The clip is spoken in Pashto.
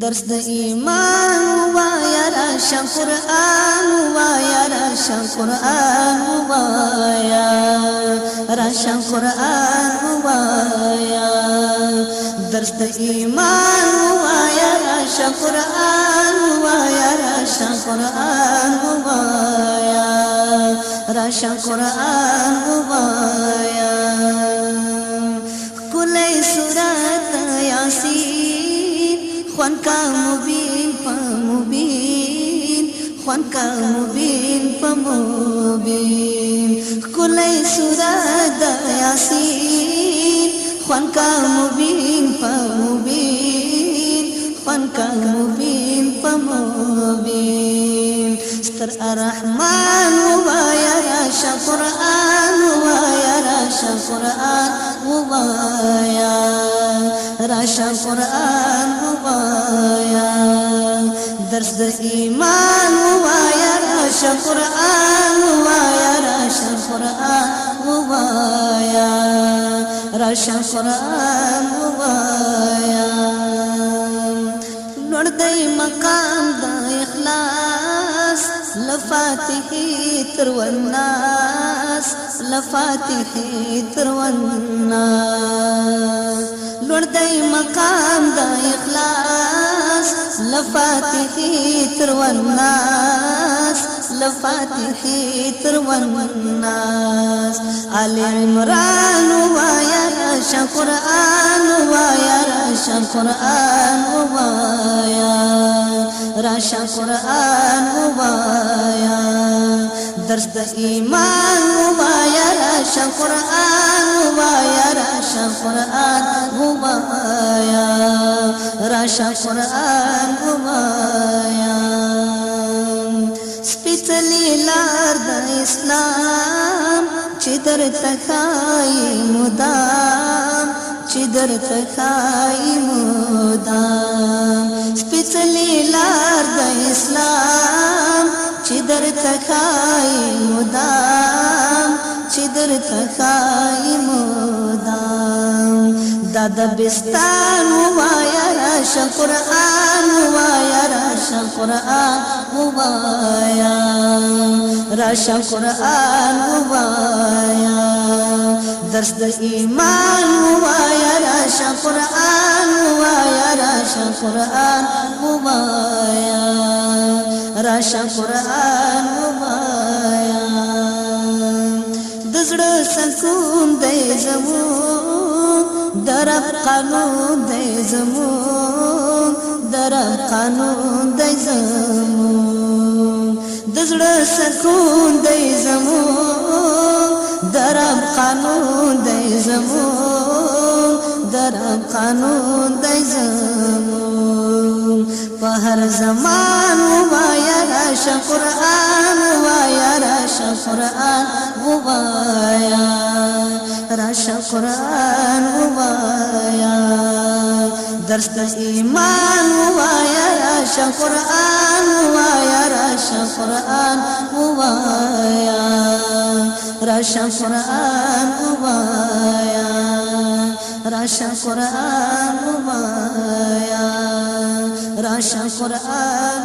درس د ایمان وایا راشه قرآن وایا راشه قرآن وایا راشه قرآن وایا درس د ایمان وایا راشه قرآن وایا راشه قرآن وایا راشه قرآن وایا کلی سورۃ یاسین خوان کا مبین پا مبین خوان کا مبین پا مبین کلی سورۃ یاسین خوان کا مبین پا مبین خوان کا مبین پا مبین ستر الرحمن وایا راشه قرآن وایا راشه قرآن وایا راشه قرآن وایا درس د ایمان وایا راشه قرآن وایا راشه قرآن وایا راشه قرآن وایا لوړ دی مقام د اخلاص لفاتحی تر والناس لفاتحی تر والناس لوړ دی مقام د اخلاص لفاتحی تر والناس لفاتحی تر والناس آل عمران وایا راشه قرآن وایا راشه قرآن وایا راشه قرآن وایا درس د ایمان وایا راشه قرآن وایا راشه قرآن وایا راشه قرآن وایا سپیڅلی لار د اسلام چې درته ښایي مدام چې درته ښایي مدام سپیڅلی لار د اسلام چې درته ښایي مدام چې درته ښایي مدام دا د بستان وایا راشه قرآن وایا راشه قرآن وایا راشه قرآن وایا درس د ایمان وایا راشه قرآن وایا راشه قرآن وایا راشه قرآن وایا د زړه سکون دی زمون درب قانون دی زمون درب قانون دی زمون د زړه سکون دی زمون درب قانون دی زمون درب قانون دی زمون په هر زمان وایا راشه قرآن وایا راشه قرآن وایا راشه قرآن وایا درس د ایمان وایا راشه قرآن وایا راشه قرآن وایا راشه قرآن وایا راشه قرآن وایا راشه قرآن